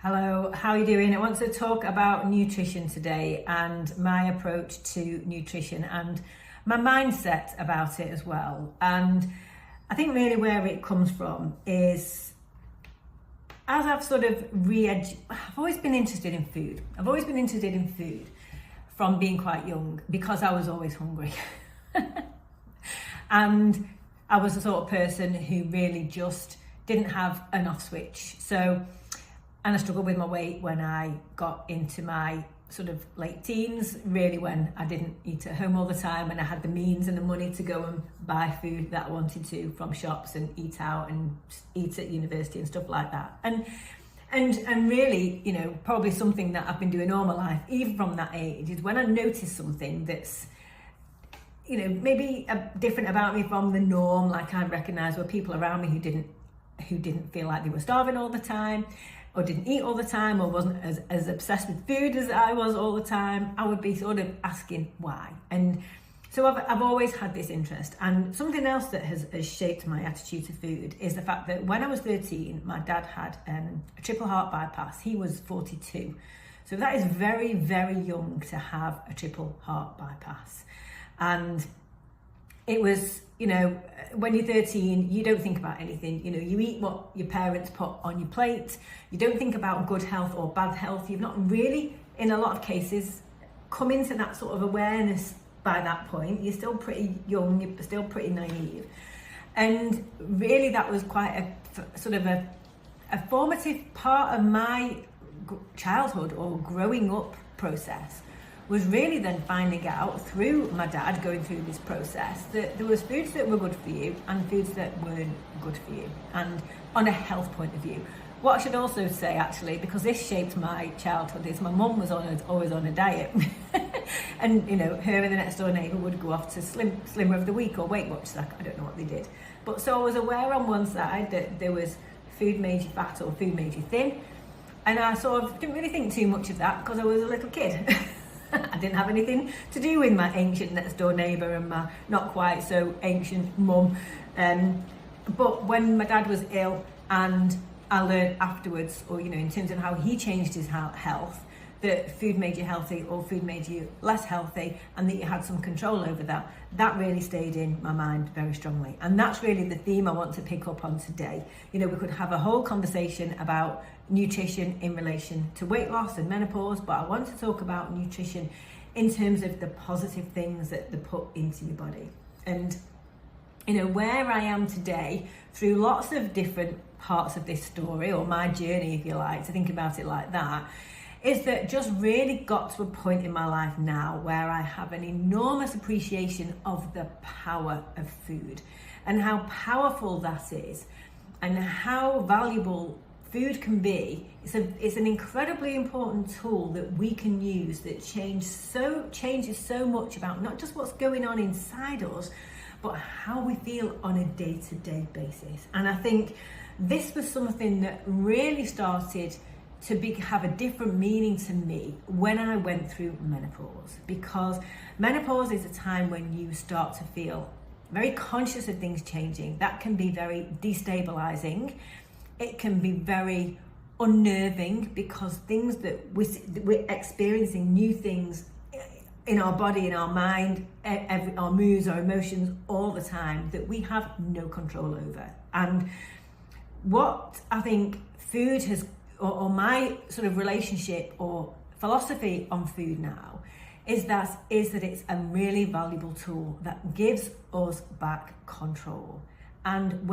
Hello, how are you doing? I want to talk about nutrition today and my approach to nutrition and my mindset about it as well. And I think really where it comes from is, as I've sort of I've always been interested in food. I've always been interested in food from being quite young because I was always hungry. And I was the sort of person who really just didn't have an off switch. And I struggled with my weight when I got into my sort of late teens, really when I didn't eat at home all the time and I had the means and the money to go and buy food that I wanted to from shops and eat out and eat at university and stuff like that. And really, you know, probably something that I've been doing all my life, even from that age, is when I notice something that's, you know, maybe different about me from the norm, like I recognise were people around me who didn't feel like they were starving all the time, or didn't eat all the time, or wasn't as obsessed with food as I was all the time, I would be sort of asking why. And so I've always had this interest. And something else that has shaped my attitude to food is the fact that when I was 13, my dad had a triple heart bypass. He was 42. So that is very, very young to have a triple heart bypass. And it was, you know, when you're 13, you don't think about anything. You know, you eat what your parents put on your plate. You don't think about good health or bad health. You've not really, in a lot of cases, come into that sort of awareness by that point. You're still pretty young, you're still pretty naive. And really that was quite a sort of a formative part of my childhood or growing up process. Was really then finding out through my dad going through this process that there was foods that were good for you and foods that weren't good for you, and on a health point of view. What I should also say, actually, because this shaped my childhood, is my mum was always on a diet. And, you know, her and the next door neighbour would go off to Slimmer of the Week or Weight Watchers. I don't know what they did. But so I was aware on one side that there was food made you fat or food made you thin. And I sort of didn't really think too much of that because I was a little kid. I didn't have anything to do with my ancient next door neighbour and my not quite so ancient mum. But when my dad was ill, and I learned afterwards, or, you know, in terms of how he changed his health, that food made you healthy or food made you less healthy, and that you had some control over that, that really stayed in my mind very strongly. And that's really the theme I want to pick up on today. You know, we could have a whole conversation about nutrition in relation to weight loss and menopause, but I want to talk about nutrition in terms of the positive things that they put into your body. And, you know, where I am today, through lots of different parts of this story, or my journey, if you like, to think about it like that, is that just really got to a point in my life now where I have an enormous appreciation of the power of food and how powerful that is and how valuable food can be. It's an incredibly important tool that we can use that changes so much about not just what's going on inside us, but how we feel on a day-to-day basis. And I think this was something that really started to have a different meaning to me when I went through menopause, because menopause is a time when you start to feel very conscious of things changing. That can be very destabilizing. It can be very unnerving because things that we're experiencing new things in our body, in our mind, our moods, our emotions all the time that we have no control over. And what I think food has, or my sort of relationship or philosophy on food now, is that it's a really valuable tool that gives us back control. And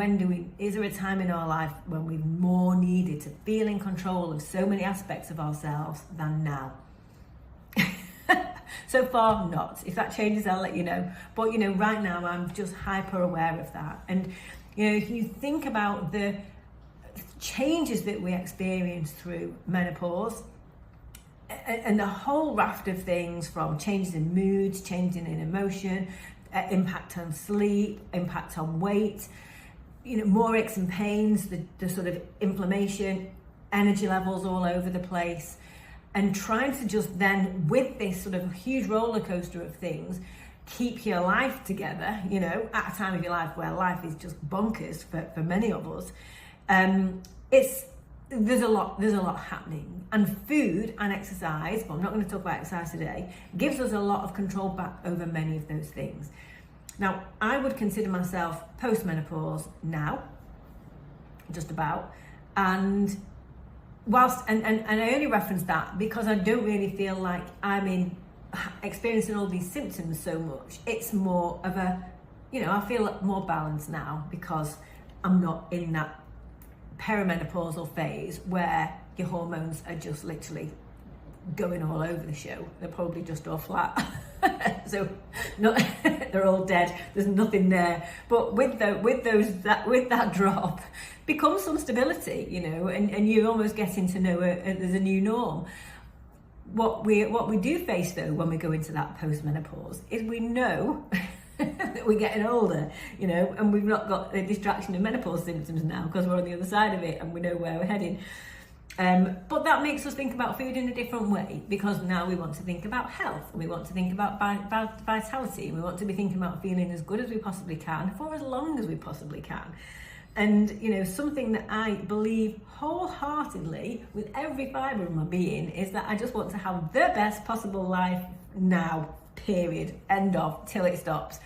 is there a time in our life when we've more needed to feel in control of so many aspects of ourselves than now? So far, not. If that changes, I'll let you know. But, you know, right now, I'm just hyper aware of that. And, you know, if you think about the changes that we experience through menopause and the whole raft of things, from changes in moods, changing in emotion, impact on sleep, impact on weight, you know, more aches and pains, the sort of inflammation, energy levels all over the place, and trying to just then, with this sort of huge roller coaster of things, keep your life together, you know, at a time of your life where life is just bonkers for many of us. there's a lot happening, and food and exercise, but I'm not going to talk about exercise today, gives us a lot of control back over many of those things. Now, I would consider myself postmenopause now, just about, and whilst and I only reference that because I don't really feel like I'm experiencing all these symptoms so much. It's more of a, I feel more balanced now because I'm not in that perimenopausal phase where your hormones are just literally going all over the show. They're probably just all flat. So they're all dead. There's nothing there. But with that drop becomes some stability, and you're almost getting to know there's a new norm. What we do face though when we go into that postmenopause is we know that we're getting older, and we've not got the distraction of menopause symptoms now because we're on the other side of it and we know where we're heading. But that makes us think about food in a different way, because now we want to think about health, and we want to think about vitality, and we want to be thinking about feeling as good as we possibly can for as long as we possibly can. And something that I believe wholeheartedly with every fibre of my being is that I just want to have the best possible life now, period, end of, till it stops.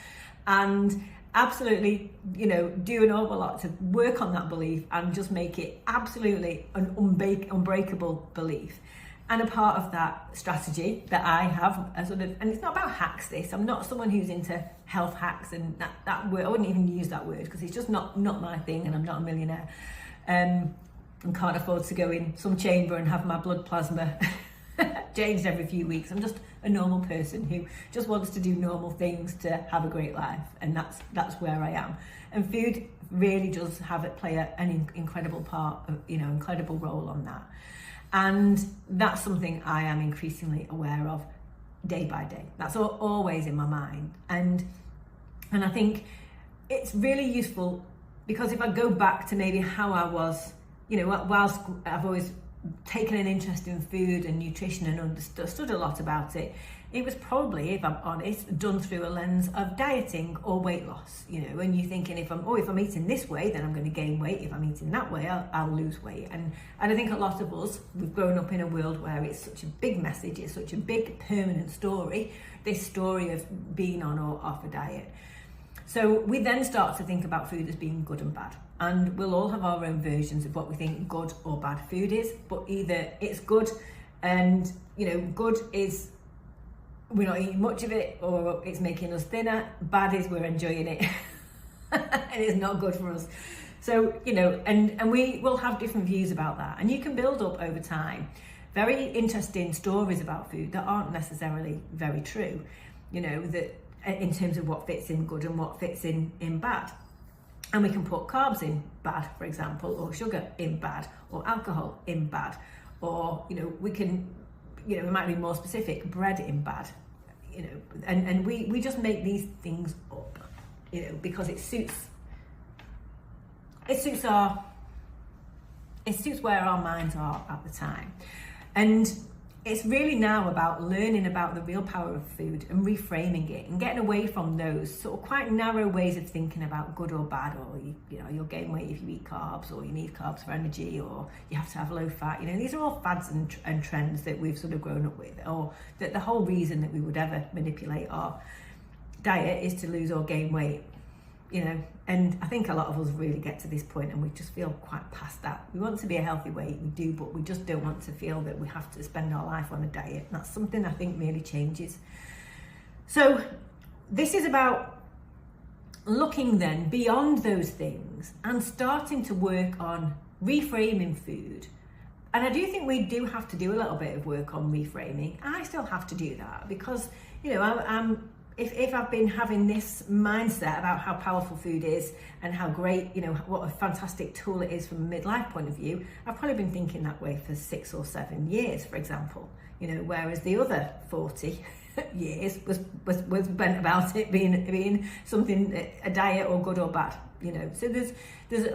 And absolutely, do an awful lot to work on that belief and just make it absolutely an unbreakable belief. And a part of that strategy that I have, and it's not about hacks this, I'm not someone who's into health hacks and that word, I wouldn't even use that word because it's just not my thing, and I'm not a millionaire and can't afford to go in some chamber and have my blood plasma changed every few weeks. I'm just a normal person who just wants to do normal things to have a great life, and that's where I am. And food really does play an incredible part of, incredible role on that. And that's something I am increasingly aware of day by day. That's always in my mind. And I think it's really useful because if I go back to maybe how I was, whilst I've always taken an interest in food and nutrition and understood a lot about it, it was probably, if I'm honest, done through a lens of dieting or weight loss, and you're thinking if I'm eating this way, then I'm going to gain weight. If I'm eating that way, I'll lose weight. And I think a lot of us, we've grown up in a world where it's such a big message, it's such a big permanent story, this story of being on or off a diet. So we then start to think about food as being good and bad. And we'll all have our own versions of what we think good or bad food is, but either it's good and, good is we're not eating much of it, or it's making us thinner. Bad is we're enjoying it and it's not good for us. So, and we will have different views about that. And you can build up over time very interesting stories about food that aren't necessarily very true, that in terms of what fits in good and what fits in bad. And we can put carbs in bad, for example, or sugar in bad, or alcohol in bad, or, we can, we might be more specific, bread in bad, and we just make these things up, because it suits where our minds are at the time. And it's really now about learning about the real power of food and reframing it and getting away from those sort of quite narrow ways of thinking about good or bad, or you'll gain weight if you eat carbs, or you need carbs for energy, or you have to have low fat. These are all fads and trends that we've sort of grown up with, or that the whole reason that we would ever manipulate our diet is to lose or gain weight. And I think a lot of us really get to this point and we just feel quite past that. We want to be a healthy weight, we do, but we just don't want to feel that we have to spend our life on a diet. And that's something I think really changes. So this is about looking then beyond those things and starting to work on reframing food. And I do think we do have to do a little bit of work on reframing. I still have to do that because, if I've been having this mindset about how powerful food is and how great, what a fantastic tool it is from a midlife point of view, I've probably been thinking that way for 6 or 7 years, for example, whereas the other 40 years was spent about it being something, a diet or good or bad, So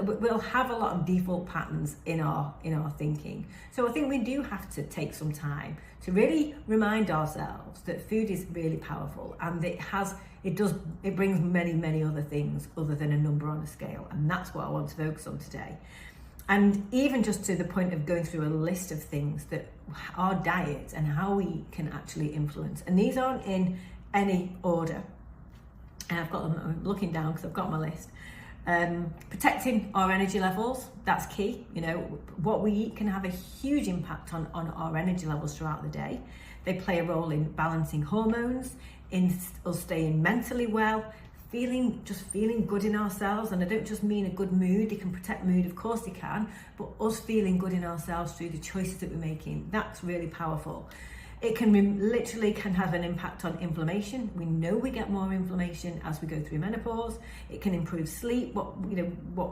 we'll have a lot of default patterns in our thinking. So I think we do have to take some time to really remind ourselves that food is really powerful, and it brings many, many other things other than a number on a scale, and that's what I want to focus on today. And even just to the point of going through a list of things that our diet and how we eat can actually influence. And these aren't in any order. And I've got them, I'm looking down because I've got my list. Protecting our energy levels, that's key. You know, what we eat can have a huge impact on our energy levels throughout the day. They play a role in balancing hormones, in us staying mentally well, feeling good in ourselves. And I don't just mean a good mood. They can protect mood, of course they can, but us feeling good in ourselves through the choices that we're making, that's really powerful. It literally can have an impact on inflammation. We know we get more inflammation as we go through menopause. It can improve sleep, what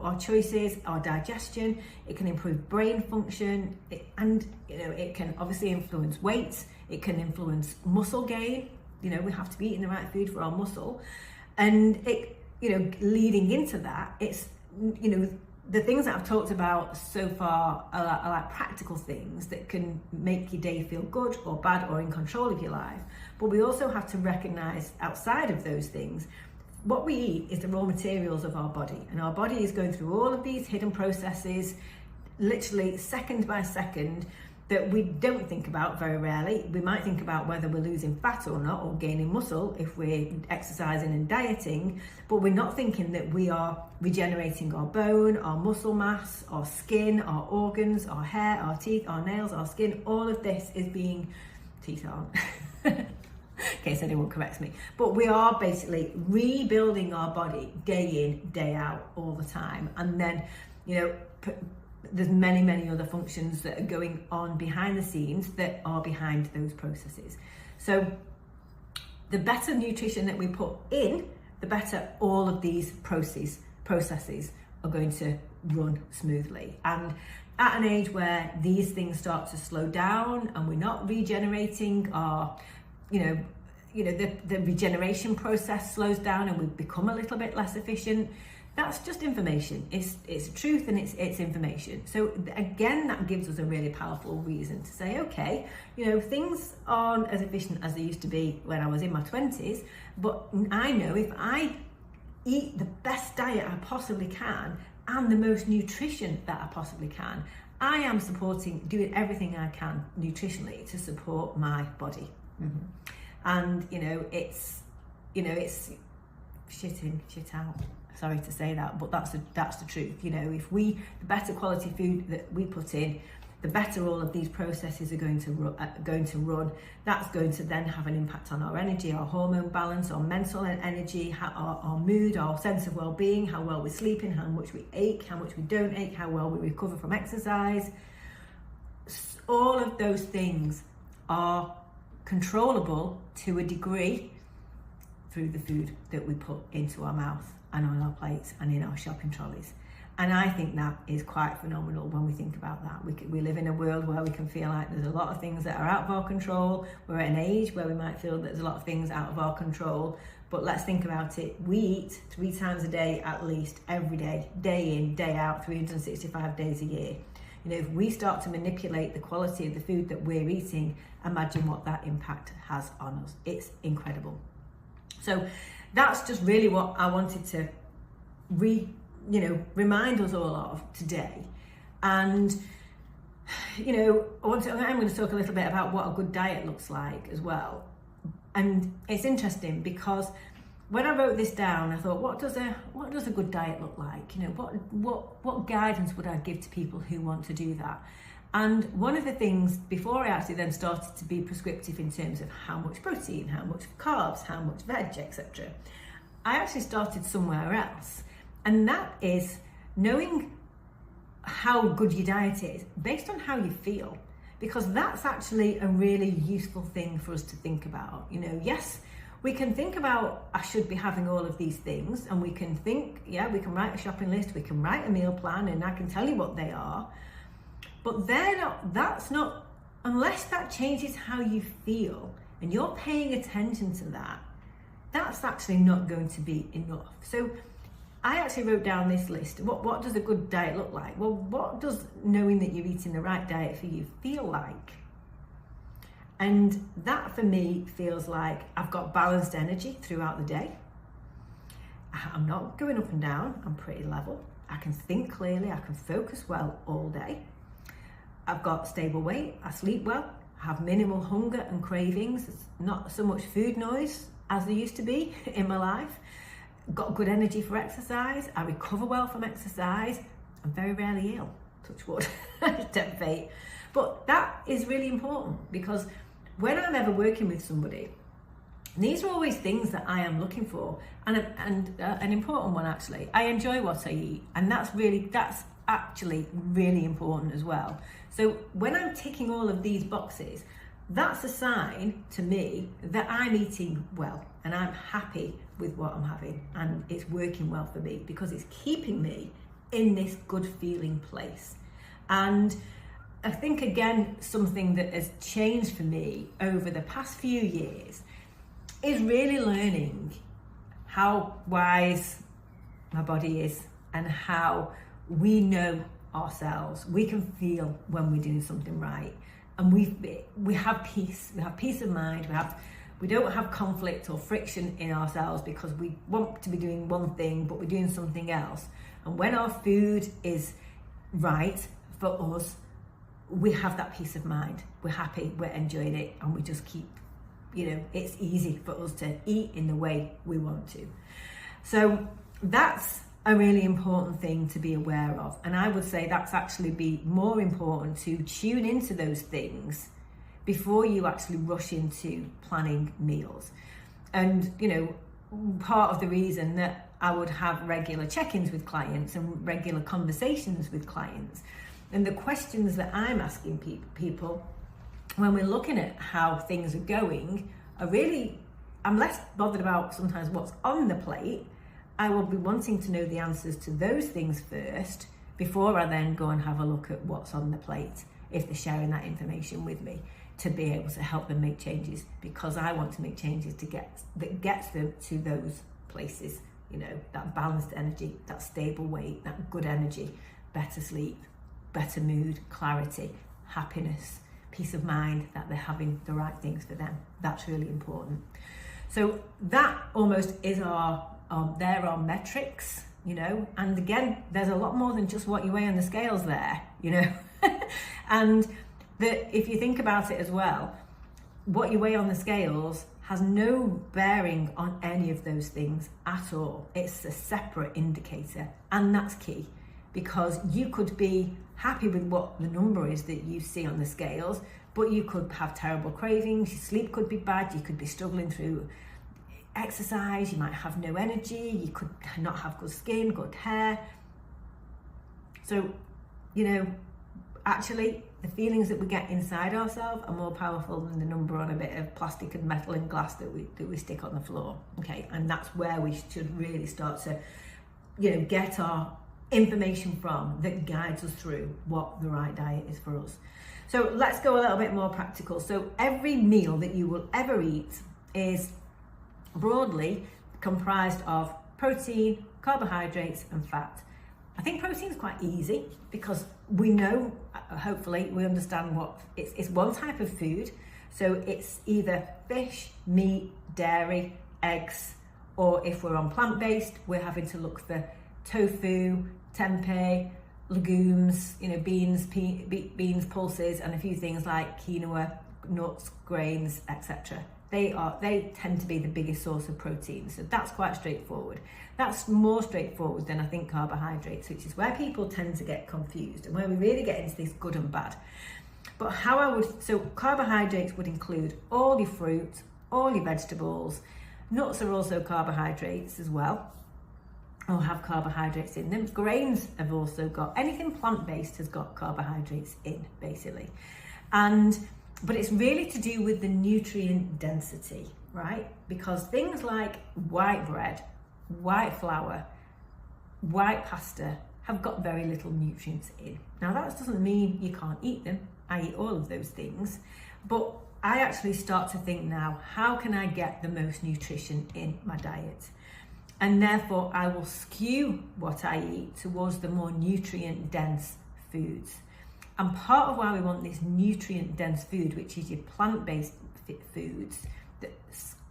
our choices, our digestion. It can improve brain function, and it can obviously influence weight. It can influence muscle gain. We have to be eating the right food for our muscle, and leading into that, it's the things that I've talked about so far are like practical things that can make your day feel good or bad or in control of your life. But we also have to recognize, outside of those things, what we eat is the raw materials of our body. And our body is going through all of these hidden processes, literally second by second, that we don't think about very rarely. We might think about whether we're losing fat or not, or gaining muscle if we're exercising and dieting, but we're not thinking that we are regenerating our bone, our muscle mass, our skin, our organs, our hair, our teeth, our nails, our skin. All of this is being, teeth aren't, in case anyone corrects me, but we are basically rebuilding our body day in, day out, all the time. And then, there's many other functions that are going on behind the scenes that are behind those processes. So the better nutrition that we put in, the better all of these processes are going to run smoothly. And at an age where these things start to slow down and we're not regenerating our, the regeneration process slows down and we become a little bit less efficient, that's just information. It's truth and it's information. So again, that gives us a really powerful reason to say, okay, things aren't as efficient as they used to be when I was in my 20s, but I know if I eat the best diet I possibly can and the most nutrition that I possibly can, I am doing everything I can nutritionally to support my body. Mm-hmm. And it's shit in, shit out. Sorry to say that, but that's the truth. If the better quality food that we put in, the better all of these processes are going to run. That's going to then have an impact on our energy, our hormone balance, our mental energy, our mood, our sense of well-being, how well we're sleeping, how much we ache, how much we don't ache, how well we recover from exercise. All of those things are controllable to a degree through the food that we put into our mouth and on our plates and in our shopping trolleys. And I think that is quite phenomenal when we think about that. We live in a world where we can feel like there's a lot of things that are out of our control. We're at an age where we might feel that there's a lot of things out of our control. But let's think about it. We eat 3 times a day at least, every day, day in, day out, 365 days a year. If we start to manipulate the quality of the food that we're eating, imagine what that impact has on us. It's incredible. So that's just really what I wanted to remind us all of today. And I'm going to talk a little bit about what a good diet looks like as well. And it's interesting because when I wrote this down, I thought, what does a good diet look like? What guidance would I give to people who want to do that? And one of the things, before I actually then started to be prescriptive in terms of how much protein, how much carbs, how much veg, etc., I actually started somewhere else. And that is knowing how good your diet is based on how you feel, because that's actually a really useful thing for us to think about. Yes, we can think about, I should be having all of these things, and we can think, we can write a shopping list, we can write a meal plan, and I can tell you what they are. But that's not, unless that changes how you feel and you're paying attention to that, that's actually not going to be enough. So I actually wrote down this list. What does a good diet look like? Well, what does knowing that you're eating the right diet for you feel like? And that for me feels like I've got balanced energy throughout the day. I'm not going up and down, I'm pretty level. I can think clearly, I can focus well all day. I've got stable weight, I sleep well, I have minimal hunger and cravings, it's not so much food noise as there used to be in my life. Got good energy for exercise, I recover well from exercise, I'm very rarely ill, touch wood, tempt fate. But that is really important, because when I'm ever working with somebody, these are always things that I am looking for, and an important one actually. I enjoy what I eat, and that's actually really important as well. So when I'm ticking all of these boxes, that's a sign to me that I'm eating well and I'm happy with what I'm having, and it's working well for me because it's keeping me in this good feeling place. And I think, again, something that has changed for me over the past few years is really learning how wise my body is and how we know ourselves. We can feel when we're doing something right, and we have peace. We have peace of mind. We don't have conflict or friction in ourselves because we want to be doing one thing but we're doing something else. And when our food is right for us, we have that peace of mind. We're happy, we're enjoying it, and we just keep, it's easy for us to eat in the way we want to. So that's a really important thing to be aware of. And I would say that's actually be more important to tune into those things before you actually rush into planning meals. And, part of the reason that I would have regular check-ins with clients and regular conversations with clients, and the questions that I'm asking people when we're looking at how things are going are really, I'm less bothered about sometimes what's on the plate. I will be wanting to know the answers to those things first before I then go and have a look at what's on the plate, if they're sharing that information with me, to be able to help them make changes, because I want to make changes that gets them to those places, that balanced energy, that stable weight, that good energy, better sleep, better mood, clarity, happiness, peace of mind, that they're having the right things for them. That's really important. So that almost is there are metrics, and again, there's a lot more than just what you weigh on the scales there, and if you think about it as well, what you weigh on the scales has no bearing on any of those things at all. It's a separate indicator, and that's key, because you could be happy with what the number is that you see on the scales, but you could have terrible cravings, your sleep could be bad, you could be struggling through exercise, you might have no energy, you could not have good skin, good hair. So, actually the feelings that we get inside ourselves are more powerful than the number on a bit of plastic and metal and glass that we stick on the floor. Okay, and that's where we should really start to, get our information from that guides us through what the right diet is for us. So let's go a little bit more practical. So every meal that you will ever eat is broadly comprised of protein, carbohydrates and fat. I think protein is quite easy because we know, hopefully we understand what it's one type of food. So it's either fish, meat, dairy, eggs, or if we're on plant-based, we're having to look for tofu, tempeh, legumes, beans, pulses, and a few things like quinoa, nuts, grains, etc. They tend to be the biggest source of protein, so that's quite straightforward. That's more straightforward than I think carbohydrates, which is where people tend to get confused and where we really get into this good and bad. But so carbohydrates would include all your fruit, all your vegetables. Nuts are also carbohydrates as well, or have carbohydrates in them. Grains have also got, anything plant-based has got carbohydrates in, basically. But it's really to do with the nutrient density, right? Because things like white bread, white flour, white pasta have got very little nutrients in. Now that doesn't mean you can't eat them. I eat all of those things, but I actually start to think now, how can I get the most nutrition in my diet? And therefore I will skew what I eat towards the more nutrient dense foods. And part of why we want this nutrient dense food, which is your plant-based foods, so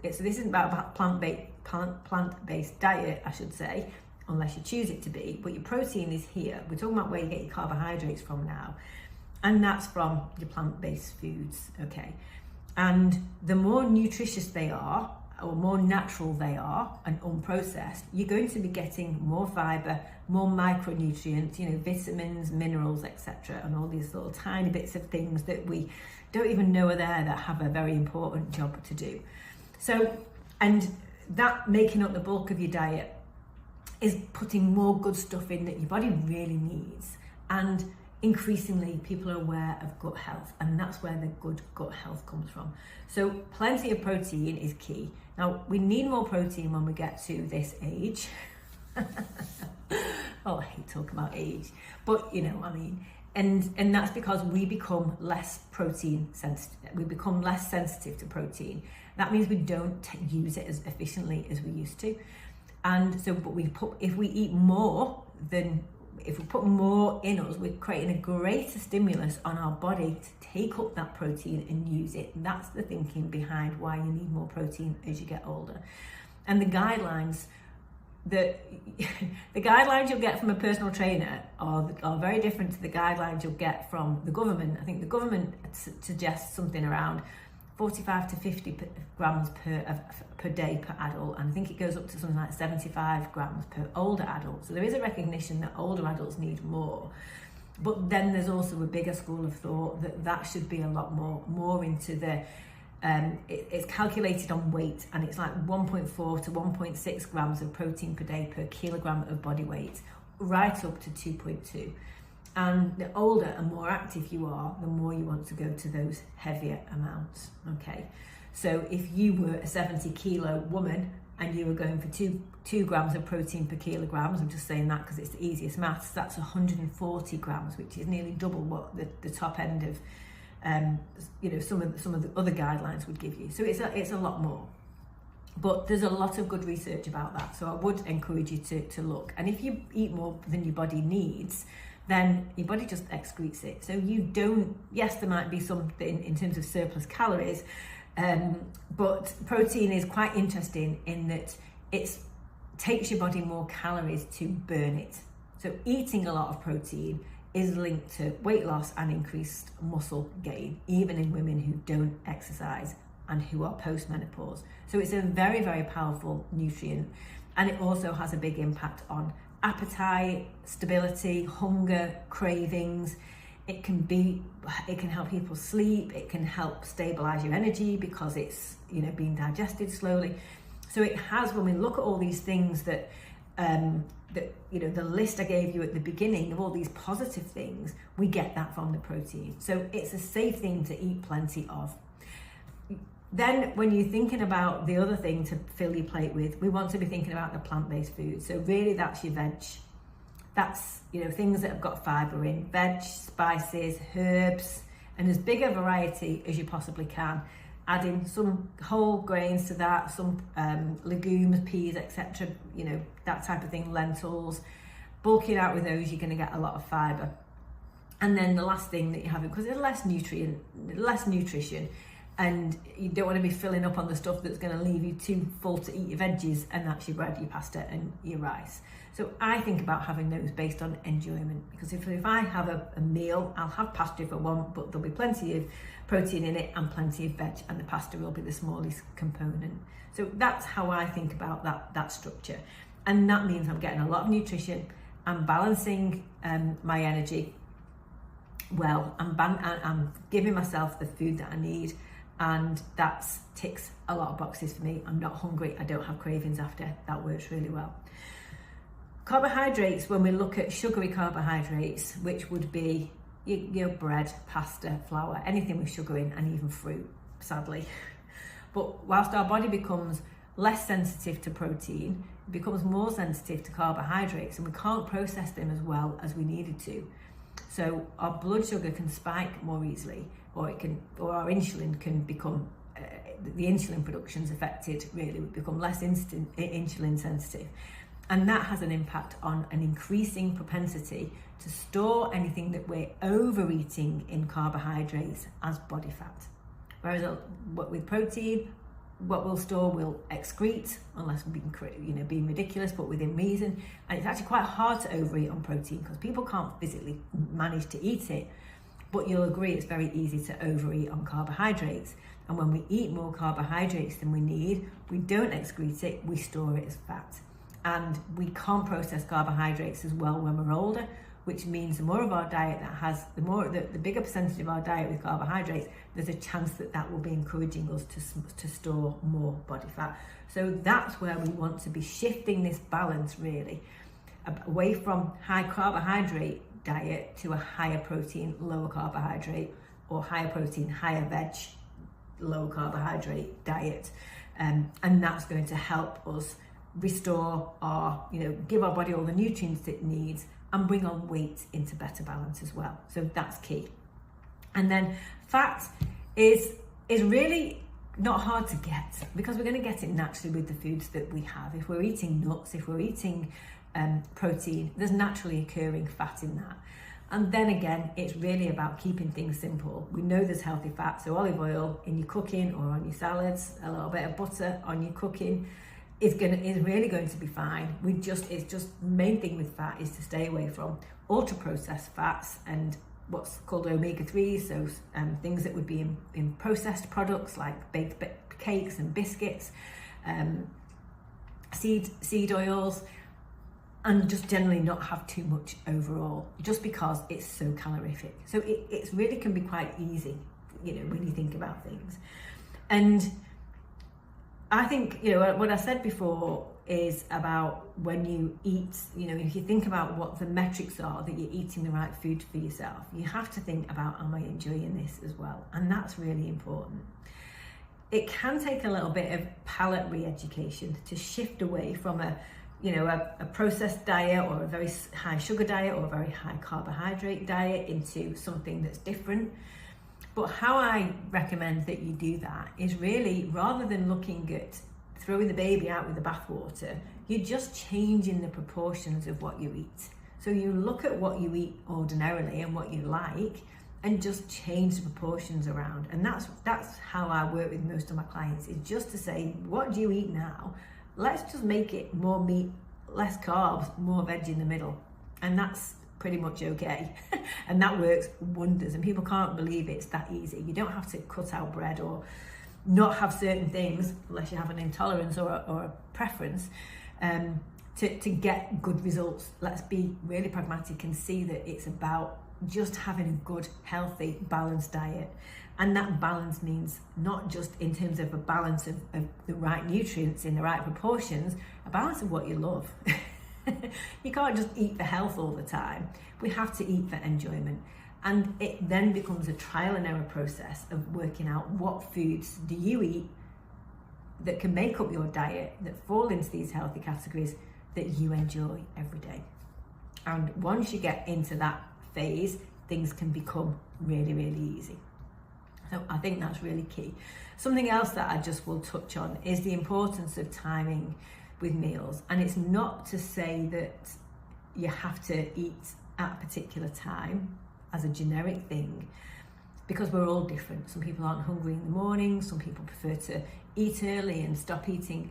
this isn't about plant-based diet, I should say. unless you choose it to be, but your protein is here. We're talking about where you get your carbohydrates from now, and that's from your plant-based foods, okay? And the more nutritious they are, or more natural they are and unprocessed, you're going to be getting more fibre, more micronutrients, vitamins, minerals, etc., and all these little tiny bits of things that we don't even know are there that have a very important job to do. So, and that making up the bulk of your diet is putting more good stuff in that your body really needs. And increasingly people are aware of gut health, and that's where the good gut health comes from. So plenty of protein is key. Now, we need more protein when we get to this age. Oh, I hate talking about age, but you know what I mean. And that's because we become less protein sensitive. We become less sensitive to protein. That means we don't use it as efficiently as we used to. And so, but if we eat more, then if we put more in us, we're creating a greater stimulus on our body to take up that protein and use it. And that's the thinking behind why you need more protein as you get older. And the guidelines you'll get from a personal trainer are very different to the guidelines you'll get from the government. I think the government suggests something around 45 to 50 grams per day per adult, and I think it goes up to something like 75 grams per older adult. So there is a recognition that older adults need more, but then there's also a bigger school of thought that should be a lot more into the it's calculated on weight, and it's like 1.4 to 1.6 grams of protein per day per kilogram of body weight, right up to 2.2. And the older and more active you are, the more you want to go to those heavier amounts, okay? So if you were a 70 kilo woman and you were going for 2 grams of protein per kilograms, I'm just saying that because it's the easiest maths, that's 140 grams, which is nearly double what the top end of some of the other guidelines would give you. So it's a lot more. But there's a lot of good research about that. So I would encourage you to look. And if you eat more than your body needs, then your body just excretes it. So you don't, yes, there might be something in terms of surplus calories, but protein is quite interesting in that it takes your body more calories to burn it. So eating a lot of protein is linked to weight loss and increased muscle gain, even in women who don't exercise and who are post-menopause. So it's a very, very powerful nutrient, and it also has a big impact on appetite, stability, hunger, cravings. It can help people sleep. It can help stabilize your energy because it's being digested slowly. So it has, when we look at all these things that the list I gave you at the beginning of all these positive things, we get that from the protein. So it's a safe thing to eat plenty of. Then when you're thinking about the other thing to fill your plate with, we want to be thinking about the plant-based food. So really that's your veg. That's, things that have got fibre in, veg, spices, herbs, and as big a variety as you possibly can. Adding some whole grains to that, some legumes, peas, etc., that type of thing, lentils. Bulking out with those, you're going to get a lot of fibre. And then the last thing that you have, because there's less nutrition, and you don't want to be filling up on the stuff that's going to leave you too full to eat your veggies, and that's your bread, your pasta and your rice. So I think about having those based on enjoyment, because if I have a meal, I'll have pasta if I want, but there'll be plenty of protein in it and plenty of veg, and the pasta will be the smallest component. So that's how I think about that structure, and that means I'm getting a lot of nutrition, I'm balancing my energy well, I'm giving myself the food that I need, and that ticks a lot of boxes for me. I'm not hungry, I don't have cravings after. That works really well. Carbohydrates, when we look at sugary carbohydrates, which would be your bread, pasta, flour, anything with sugar in, and even fruit, sadly. But whilst our body becomes less sensitive to protein, it becomes more sensitive to carbohydrates, and we can't process them as well as we needed to. So our blood sugar can spike more easily, or our insulin can become, the insulin production's affected, really. We become less insulin sensitive. And that has an impact on an increasing propensity to store anything that we're overeating in carbohydrates as body fat. Whereas with protein, what we'll store will excrete, unless we're being ridiculous, but within reason. And it's actually quite hard to overeat on protein because people can't physically manage to eat it. But you'll agree it's very easy to overeat on carbohydrates. And when we eat more carbohydrates than we need, we don't excrete it, we store it as fat. And we can't process carbohydrates as well when we're older, which means the more of our diet that has, the bigger percentage of our diet with carbohydrates, there's a chance that will be encouraging us to store more body fat. So that's where we want to be shifting this balance really, away from high carbohydrate diet to a higher protein, lower carbohydrate, or higher protein, higher veg, low carbohydrate diet. And that's going to help us restore our, give our body all the nutrients it needs and bring our weight into better balance as well. So that's key. And then fat is really not hard to get because we're going to get it naturally with the foods that we have. If we're eating nuts, if we're eating protein, there's naturally occurring fat in that. And then again, it's really about keeping things simple. We know there's healthy fat, so olive oil in your cooking or on your salads, a little bit of butter on your cooking is really going to be fine. It's just the main thing with fat is to stay away from ultra processed fats and what's called omega-3s, so things that would be in processed products like baked cakes and biscuits, seed oils, and just generally not have too much overall, just because it's so calorific. So it really can be quite easy, when you think about things. And I think, what I said before is about when you eat, if you think about what the metrics are that you're eating the right food for yourself, you have to think about, am I enjoying this as well? And that's really important. It can take a little bit of palate re-education to shift away from a processed diet or a very high sugar diet or a very high carbohydrate diet into something that's different. But how I recommend that you do that is really, rather than looking at throwing the baby out with the bathwater, you're just changing the proportions of what you eat. So you look at what you eat ordinarily and what you like and just change the proportions around. And that's how I work with most of my clients, is just to say, what do you eat now? Let's just make it more meat, less carbs, more veg in the middle. And that's pretty much okay. And that works wonders. And people can't believe it's that easy. You don't have to cut out bread or not have certain things, unless you have an intolerance or a preference, to get good results. Let's be really pragmatic and see that it's about just having a good, healthy, balanced diet. And that balance means not just in terms of a balance of the right nutrients in the right proportions, a balance of what you love. You can't just eat for health all the time. We have to eat for enjoyment. And it then becomes a trial and error process of working out what foods do you eat that can make up your diet, that fall into these healthy categories that you enjoy every day. And once you get into that phase, things can become really, really easy. So I think that's really key. Something else that I just will touch on is the importance of timing with meals. And it's not to say that you have to eat at a particular time as a generic thing, because we're all different. Some people aren't hungry in the morning, some people prefer to eat early and stop eating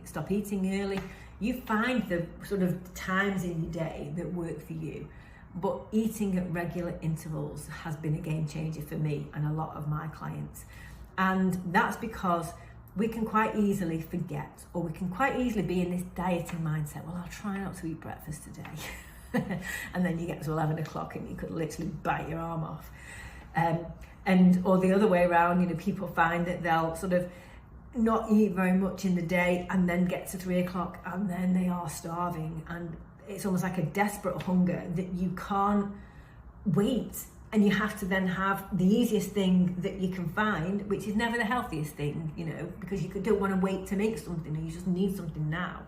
early. You find the sort of times in your day that work for you. But eating at regular intervals has been a game changer for me and a lot of my clients. And that's because we can quite easily forget, or we can quite easily be in this dieting mindset. Well, I'll try not to eat breakfast today. And then you get to 11 o'clock and you could literally bite your arm off. Or the other way around, people find that they'll sort of not eat very much in the day and then get to 3 o'clock and then they are starving. And it's almost like a desperate hunger that you can't wait, and you have to then have the easiest thing that you can find, which is never the healthiest thing, because you don't want to wait to make something, and you just need something now.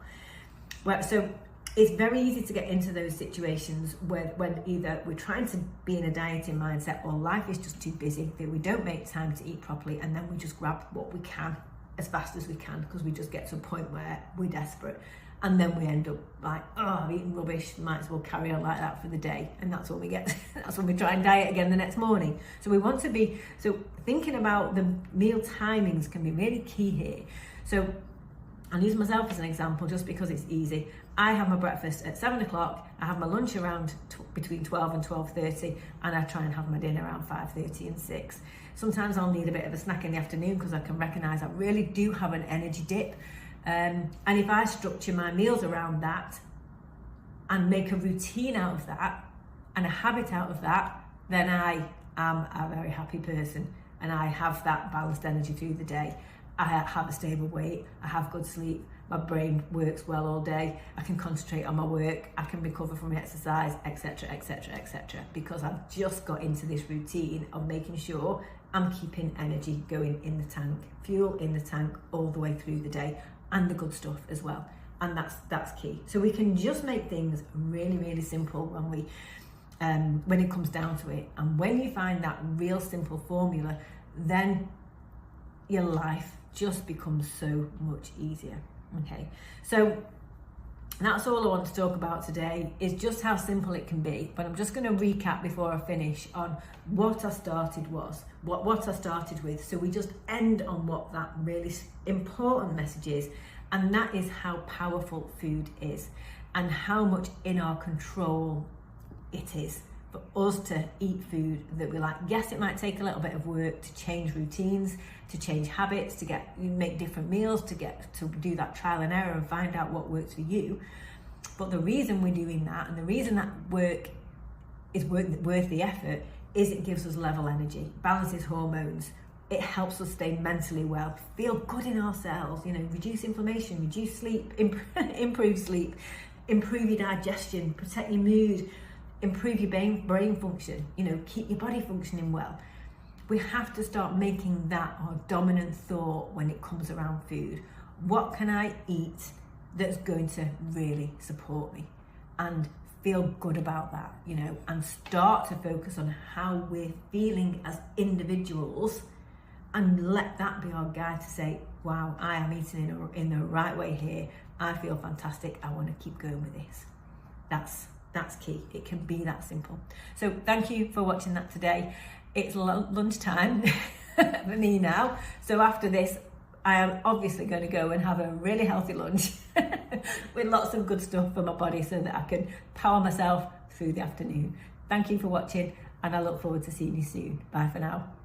Well, so it's very easy to get into those situations when either we're trying to be in a dieting mindset or life is just too busy that we don't make time to eat properly, and then we just grab what we can as fast as we can because we just get to a point where we're desperate. And then we end up like, oh, I've eaten rubbish, might as well carry on like that for the day. And that's when we get, that's when we try and diet again the next morning. So we want to be, so thinking about the meal timings can be really key here. So I'll use myself as an example just because it's easy. I have my breakfast at 7 o'clock, I have my lunch around between 12 and 12:30, and I try and have my dinner around 5:30 and 6. Sometimes I'll need a bit of a snack in the afternoon because I can recognise I really do have an energy dip. And if I structure my meals around that and make a routine out of that and a habit out of that, then I am a very happy person and I have that balanced energy through the day. I have a stable weight, I have good sleep, my brain works well all day, I can concentrate on my work, I can recover from exercise, etc, etc, etc, because I've just got into this routine of making sure I'm keeping energy going in the tank, fuel in the tank all the way through the day, and the good stuff as well. And that's key. So we can just make things really, really simple when it comes down to it. And when you find that real simple formula, then your life just becomes so much easier. Okay, so that's all I want to talk about today, is just how simple it can be. But I'm just going to recap before I finish on what I started with. So we just end on what that really important message is, and that is how powerful food is and how much in our control it is for us to eat food that we like. Yes, it might take a little bit of work to change routines, to change habits, to make different meals, to do that trial and error and find out what works for you. But the reason we're doing that, and the reason that work is worth the effort, is it gives us level energy, balances hormones, it helps us stay mentally well, feel good in ourselves, reduce inflammation, reduce sleep, improve sleep, improve your digestion, protect your mood, improve your brain function, keep your body functioning well. We have to start making that our dominant thought when it comes around food. What can I eat that's going to really support me? And feel good about that, and start to focus on how we're feeling as individuals, and let that be our guide to say, wow, I am eating in the right way here. I feel fantastic. I want to keep going with this. That's key. It can be that simple. So thank you for watching that today. It's lunchtime for me now. So after this, I am obviously going to go and have a really healthy lunch with lots of good stuff for my body so that I can power myself through the afternoon. Thank you for watching, and I look forward to seeing you soon. Bye for now.